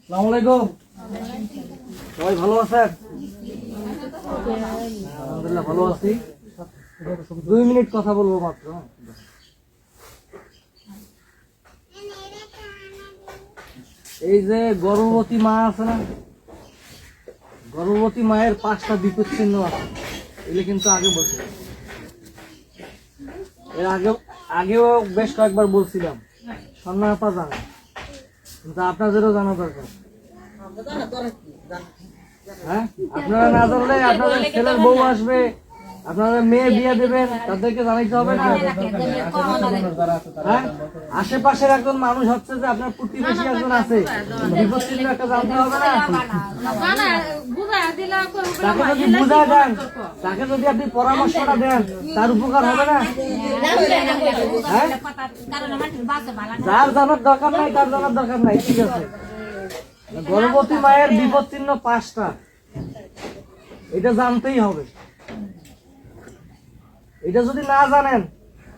আসসালামু আলাইকুম। সবাই ভালো আছেন? আলহামদুলিল্লাহ ভালো আছি। 2 মিনিট কথা বলবো মাত্র। এই যে গর্ভবতী মা আছে না, গর্ভবতী মায়ের 5টা বিপদ চিহ্ন আছে। এগুলো কিন্তু আগে বলছি, এর আগেও বেশ কয়েকবার বলছিলাম, সন্ন্যাতা জানে, কিন্তু আপনাদেরও জানা দরকার। হ্যাঁ, আপনারা না জানলে আপনাদের ছেলের বউ আসবে, আপনারা মেয়ে বিয়ে দেবেন, তাদেরকে জানাইতে হবে না? হ্যাঁ, আশেপাশের একজন মানুষ হচ্ছে যে আপনার প্রতিবেশী একজন আছে, বিপদ চিহ্ন একটা জানতে হবে না? তাকে যদি বুঝা দেন, তাকে যদি আপনি পরামর্শটা দেন, তার উপকার হবে না? হ্যাঁ, যার জানার দরকার নাই তার জানার দরকার নাই, ঠিক আছে। গর্ভবতী মায়ের বিপদ চিহ্ন 5টা, এটা জানতেই হবে। এটা যদি না জানেন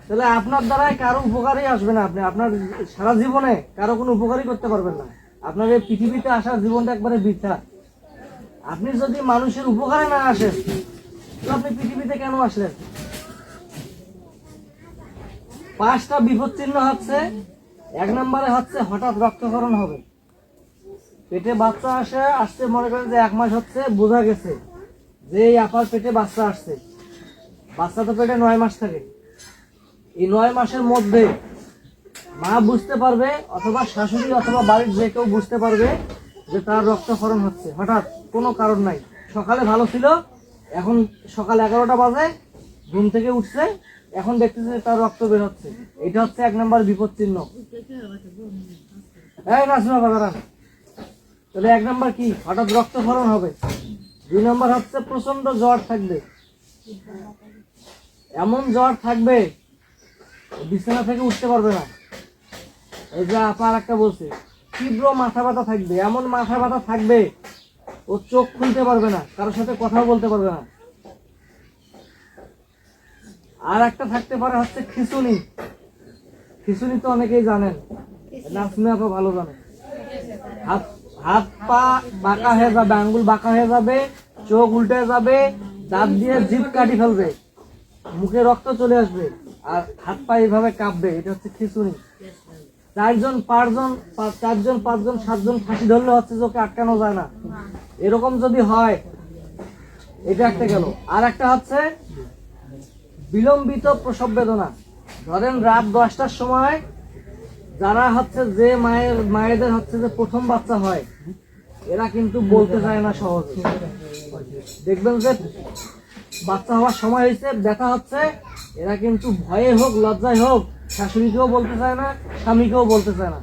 তাহলে আপনার দ্বারাই কারো উপকারই আসবে না। আপনি আপনার সারা জীবনে কারো কোনো উপকারই করতে পারবেন না। আপনার এই পৃথিবীতে আসার জীবনটা একবারে বৃথা। আপনি যদি মানুষের উপকারে না আসেন তো আপনি পৃথিবীতে কেন আসলেন? 5টা বিপদ চিহ্ন হচ্ছে, 1 নম্বরে হচ্ছে হঠাৎ রক্তক্ষরণ হবে। পেটে বাচ্চা আসতে মনে করেন যে 1 মাস হচ্ছে, বোঝা গেছে যে এই আপার পেটে বাচ্চা আসছে। বাচ্চা তো পেটে 9 মাস থাকে। এই 9 মাসের মধ্যে মা বুঝতে পারবে, অথবা শাশুড়ি অথবা বাড়ির যে কেউ বুঝতে পারবে যে তার রক্তক্ষরণ হচ্ছে হঠাৎ, কোনো কারণ নাই। সকালে ভালো ছিল, এখন সকাল 11টা বাজে, ঘুম থেকে উঠছে, এখন দেখতেছে যে তার রক্ত বের হচ্ছে। এটা হচ্ছে 1 নম্বর বিপদ চিহ্ন। এই নাসিমা বাবারা, তাহলে 1 নম্বর কি? হঠাৎ রক্তক্ষরণ হবে। 2 নম্বর হচ্ছে প্রচন্ড জ্বর থাকবে। এমন জ্বর থাকবে বিছানা থেকে উঠতে পারবে না। এই যে আপনার একটা বলছে, তীব্র মাথা ব্যথা থাকবে। এমন মাথা ব্যথা থাকবে ও চোখ খুলতে পারবে না, কারোর সাথে কথাও বলতে পারবে না। আর একটা থাকতে পারে হচ্ছে খিঁচুনি। খিঁচুনি তো অনেকেই জানেন, নাসমিয়া আপা ভালো জানে। হাত পা বাঁকা হয়ে যাবে, আঙ্গুল বাঁকা হয়ে যাবে, চোখ উল্টে যাবে, দাঁত দিয়ে জিভ কাটি ফেলবে, মুখে রক্ত চলে আসবে, আর হাত পা এইভাবে কাঁপবে। এটা হচ্ছে খিঁচুনি। 4জন 5জন 4জন 5জন 7জন ফাঁসি ধরলে হচ্ছে যে ওকে আটকানো যায় না। এরকম যদি হয়, এটা একটা গেল। আর একটা হচ্ছে বিলম্বিত প্রসব বেদনা। ধরেন রাত 10টার সময় যারা হচ্ছে যে মায়েদের হচ্ছে যে প্রথম বাচ্চা হয়, এরা কিন্তু বলতে চায় না সহজে। দেখবেন যে বাচ্চা হওয়ার সময় হয়েছে, ব্যথা হচ্ছে, এরা কিন্তু ভয়ে হোক লজ্জায় হোক শাশুড়িকেও বলতে চায় না, স্বামীকেও বলতে চায় না।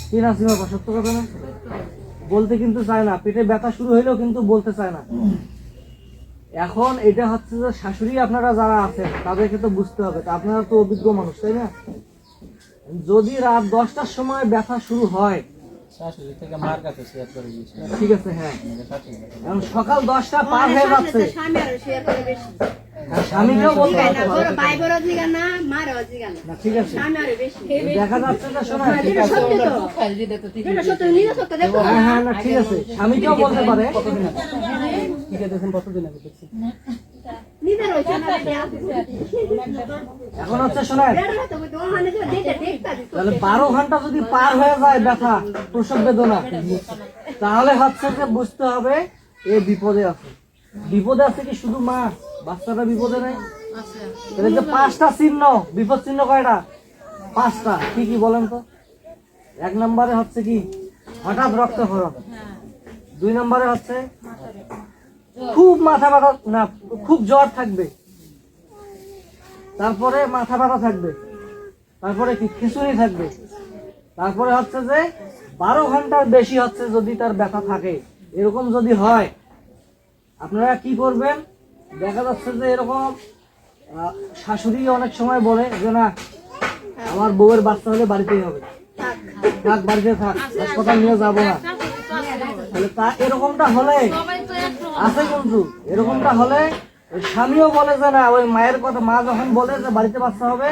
কি নাসিমা, সত্য কথা না? বলতে কিন্তু চায় না। পেটে ব্যথা শুরু হইলেও কিন্তু বলতে চায় না। এখন এটা হচ্ছে যে শাশুড়ি আপনারা যারা আছেন তাদেরকে তো বুঝতে হবে, আপনারা তো অভিজ্ঞ মানুষ, তাই না? যদি রাত 10টার সময় ব্যথা শুরু হয়, ঠিক আছে, হ্যাঁ, এখন সকাল 10টা পার হয়ে যাচ্ছে, স্বামীকেও বলতে হবে, ঠিক আছে, দেখা যাচ্ছে না, শোনা, হ্যাঁ না, ঠিক আছে, স্বামীকেও বলতে পারে। এখন হচ্ছে শোনেন, তাহলে 12 ঘন্টা যদি পার হয়ে যায় ব্যথা, প্রসব বেদনা, তাহলে হচ্ছে যে বুঝতে হবে এ বিপদে আছে। বিপদে আছে কি শুধু মা, বাচ্চাটা বিপদে নেই? তাহলে যে 5টা চিহ্ন, বিপদ চিহ্ন কয়টা? 5টা। কি কি বলেন তো? 1 নম্বরে হচ্ছে কি? হঠাৎ রক্তক্ষরণ। 2 নম্বরে হচ্ছে খুব মাথা ব্যথা, না খুব জ্বর থাকবে, তারপরে মাথা ব্যথা থাকবে, তারপরে কি খিঁচুনি থাকবে, তারপরে হচ্ছে যে 12 ঘন্টার বেশি হচ্ছে যদি তার ব্যথা থাকে। এরকম যদি হয়, আপনারা কি করবেন? দেখা যাচ্ছে যে এরকম শাশুড়ি অনেক সময় বলে যে না, আমার বউয়ের বাচ্চা হলে বাড়িতেই হবে, থাক, বাড়িতে থাক, হাসপাতাল নিয়ে যাবো না। তাহলে এরকমটা হলে আছে, কিন্তু এরকমটা হলে স্বামীও বলে যে না, ওই মায়ের কথা, মা যখন বলে যে বাড়িতে বাচ্চা হবে,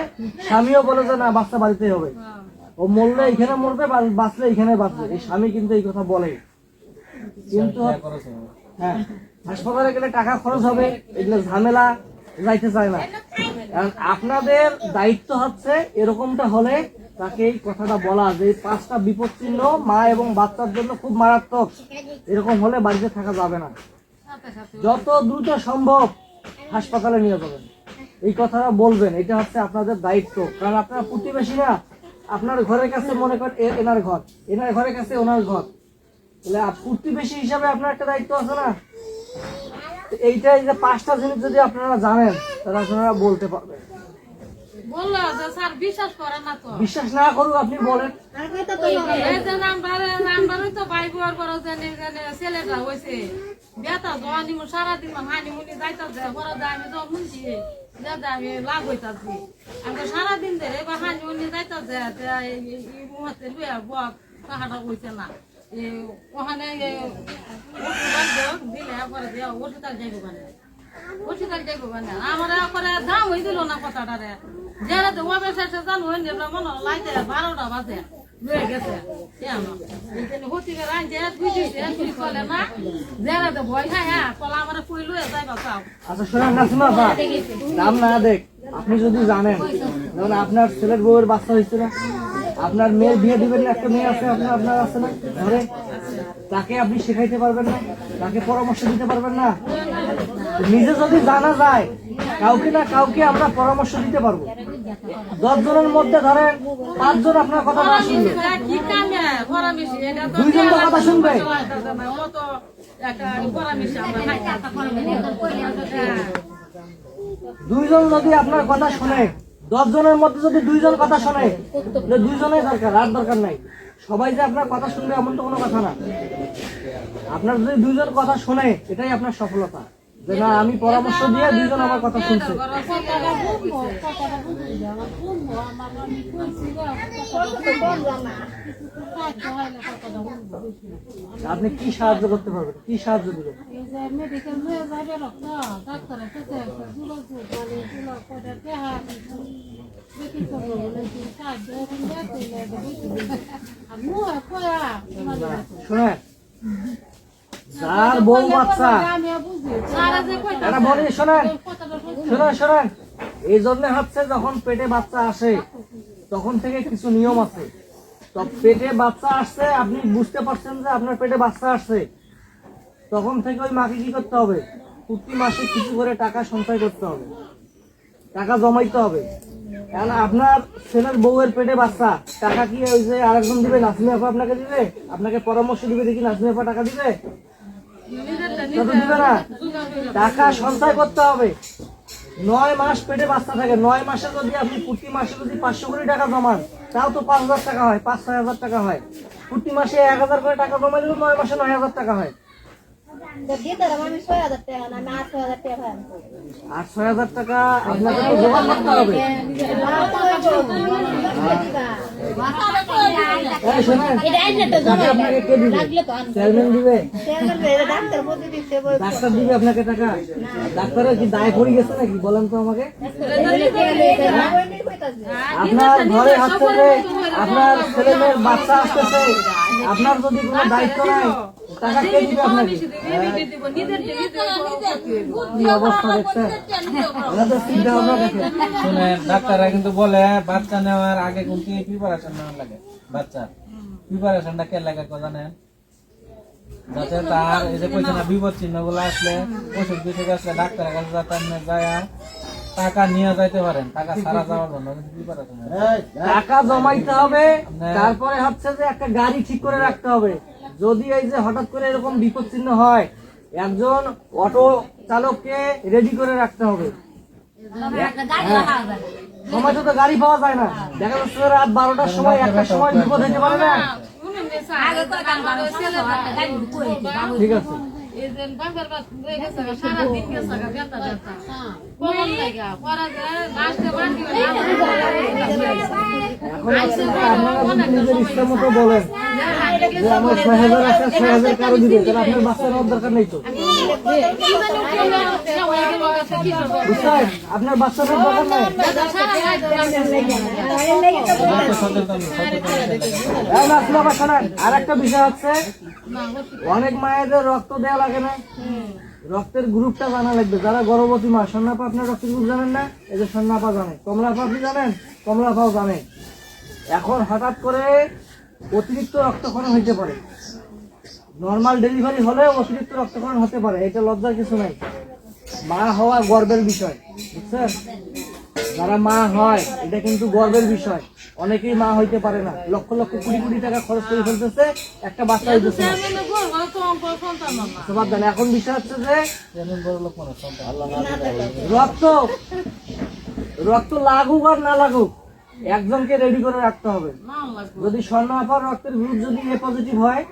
স্বামীও বলে যে না, বাচ্চা বাড়িতেই হবে। ও মরলে এখানে মরবে, বাঁচলে এখানে বাঁচবে। এই স্বামী কিন্তু এই কথা বলে, কিন্তু হ্যাঁ হাসপাতালে গেলে টাকা খরচ হবে, এগুলো ঝামেলা, যাইতে চায় না। কারণ আপনাদের দায়িত্ব হচ্ছে এরকমটা হলে তাকে এই কথাটা বলা যে 5টা বিপদ চিহ্ন মা এবং বাচ্চার জন্য খুব মারাত্মক, এরকম হলে বাড়িতে থাকা যাবে না, যত দ্রুত সম্ভব হাসপাতালে নিয়ে যাবেন, এই কথাটা বলবেন। এটা হচ্ছে আপনাদের দায়িত্ব। কারণ আপনারা প্রতিবেশী না, আপনার ঘরের কাছে মনে করেন এনার ঘর, এনার ঘরের কাছে ওনার ঘর, তাহলে প্রতিবেশী হিসাবে আপনার একটা দায়িত্ব আছে না। এইটাই যে 5টা জিনিস যদি আপনারা জানেন তাহলে আপনারা বলতে পারবেন। বিশ্বাস না করুক আপনি বলেন। ছেলেটা হয়েছে বেতা জনি সারাদিন হানিমুনি যাইতাছে আমি তো শুনছি আমি লাভ হইতাছি। আমি সারাদিন ধরে বা হানিমুনি যাইতাছে মুহূর্তে লুয়া বক কাহাটা হইছে না ওখানে দিলে পরে ওষুধ যাইব মানে আমার করে দাম হয়ে দিল না কথাটারে যারা তো অবশেষে জানো মনে লাইতে 12টা বাজে লয়ে গেছে হতিকে রাঁধে বুঝেছে তুই চলে না যারা তো ভয় হ্যাঁ কলা আমার পুরি লয়ে যাইবা চাও। আচ্ছা শোনেন না, শোনা দাম না দেখ, আপনি যদি জানেন যেমন আপনার ছেলের বউয়ের বাচ্চা হয়েছে না, আপনার মেয়ের বিয়ে দিবেন না, একটা মেয়ে আছে আপনার আছে না ঘরে, তাকে আপনি শেখাইতে পারবেন না, তাকে পরামর্শ দিতে পারবেন না। নিজে যদি জানা যায় কাউকে না কাউকে আমরা পরামর্শ দিতে পারবো। 10 জনের মধ্যে ধরেন 5 জন আপনার কথা না শুনবে, 2 জন তো কথা শুনবে। 2 জন যদি আপনার কথা শুনে, 10 জনের মধ্যে যদি 2 জন কথা শুনে, 2 জনের দরকার, আর দরকার নাই। সবাই যে আপনার কথা শুনবে এমন তো কোনো কথা না। আপনার যদি 2 জন কথা শুনে এটাই আপনার সফলতা, যে না আমি পরামর্শ দিয়ে 2 জন আমার কথা শুনছে। আপনি কি সাহায্য করতে পারবেন, কি সাহায্য দিবেন? শোনেন, যার বউ বাচ্চা এটা বলি, শোনেন শোনেন শোনেন, এই জন্য হচ্ছে যখন পেটে বাচ্চা আসে তখন থেকে কিছু নিয়ম আছে। তো পেটে বাচ্চা আসছে, আপনি বুঝতে পারছেন যে আপনার পেটে বাচ্চা আসছে, তখন থেকে ওই মাকে কি করতে হবে, প্রতি মাসে কিছু করে টাকা সঞ্চয় করতে হবে, টাকা জমাইতে হবে। কারণ আপনার ছেলের বউয়ের পেটে বাচ্চা, টাকা কি ওই যে আরেকজন দিবে, নাজমি আপা আপনাকে দিবে, আপনাকে পরামর্শ দিবে, দেখি নাজমি আপা টাকা দিবে, দিবে না। টাকা সঞ্চয় করতে হবে। 9 মাস পেটে বাচ্চা থাকে, 9 মাসে যদি আপনি প্রতি মাসে যদি 500 কোটি টাকা জমান, তাও তো 5,000 টাকা হয়, 5-6 হাজার টাকা হয়। প্রতি মাসে 1000 করে টাকা জমাইলে 9 মাসে 9,000 টাকা হয়। 8-6 হাজার টাকা আপনাকে তো জোগাড় করতে হবে। আপনাকে কে দিবে? চেয়ারম্যান দিবে, ডাক্তার দিবে আপনাকে টাকা? ডাক্তারের কি দায় পড়ে গেছে নাকি বলেন তো আমাকে? আপনার ঘরে হচ্ছে যে আপনার ছেলে মেয়ের বাচ্চা আসতেছে, আপনার যদি কোনো দায়িত্ব নাই, টাকা কে দিবে আপনাকে? কি অবস্থা দেখছেন? চিন্তা ভাবনা দেখেন। শুনেন, ডাক্তাররা কিন্তু বলে বাচ্চা নেওয়ার আগে কিন্তু প্রিপারেশন নেওয়া লাগে। বাচ্চা প্রিপারেশনটা কে লাগে জানেন? যাতে তার এই যে কইছে না বিপদ চিহ্ন গুলো আসলে, ওষুধ কিছু আসলে ডাক্তারের কাছে যাতে আপনি যায় টাকা নিয়ে যাইতে পারেন, টাকা সারা যাওয়ার জন্য প্রিপারেশন। টাকা জমাইতে হবে, তারপরে হচ্ছে যে একটা গাড়ি ঠিক করে রাখতে হবে। যদি এই যে হঠাৎ করে এরকম বিপদ চিহ্ন হয়, একজন অটো চালককে রেডি করে রাখতে হবে। সময় তো গাড়ি পাওয়া যায় না, দেখা যাচ্ছে রাত 12টার সময়, 1টার সময় বিপদ হতে পারে না। ঠিক আছে। এই যে বাপের বাপ হয়ে গেছে সারা দিন গেছে ব্যথা ব্যথা কমন লাগা পরে যে লাস্টে বাড়ি এখন আপনারা যদি নিজের ইচ্ছা মতো বলেন যে আমার ৬,০০০ আছে ৬,০০০ কারো দিবে, তাহলে আপনার বাচ্চা নেওয়ার দরকার নেই তো, বুঝছেন? আপনার বাচ্চা নেওয়ার দরকার নাই। আর একটা বিষয় হচ্ছে, অনেক মায়েদের রক্ত দেওয়া লাগে না, রক্তের গ্রুপটা জানা লাগবে। যারা গর্ভবতী মা, সন্ন্যাপা আপনার রক্তের গ্রুপ জানেন না? এই যে সন্ন্যাপা জানে, কমলাপা আপনি জানেন, কমলাপাও জানে। এখন হঠাৎ করে অতিরিক্ত রক্তক্ষরণ হইতে পারে, নর্মাল ডেলিভারি হলে অতিরিক্ত রক্তক্ষরণ হতে পারে, এটা লজ্জার কিছু নাই। মা হওয়া গর্বের বিষয়, বুঝছেন? যারা মা হয় এটা কিন্তু গর্বের বিষয়। অনেকেই মা হইতে পারে না, লক্ষ লক্ষ কোটি কোটি টাকা খরচ করে ফেলতেছে, একটা বাচ্চা হইতেছে না। তো বাদ দেন, এখন বিষয় হচ্ছে যে রক্ত লাগুক আর না লাগুক, একজনকে রেডি করে রাখতে হবে। যদি স্বর্ণ আপার রক্তের গ্রুপ যদি এ পজিটিভ হয়,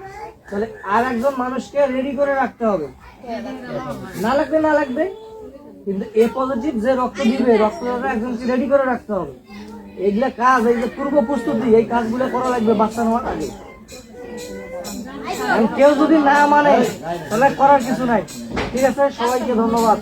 তাহলে আর একজন মানুষকে রেডি করে রাখতে হবে। না লাগবে না লাগবে, কিন্তু এ পজিটিভ যে রক্ত দিবে, রক্তদাতা একজনকে রেডি করে রাখতে হবে। এইগুলা কাজ, এই যে পূর্ব প্রস্তুতি, এই কাজগুলো করা লাগবে বাচ্চা নেওয়ার আগে। কেউ যদি না মানে তাহলে করার কিছু নাই। ঠিক আছে, সবাইকে ধন্যবাদ।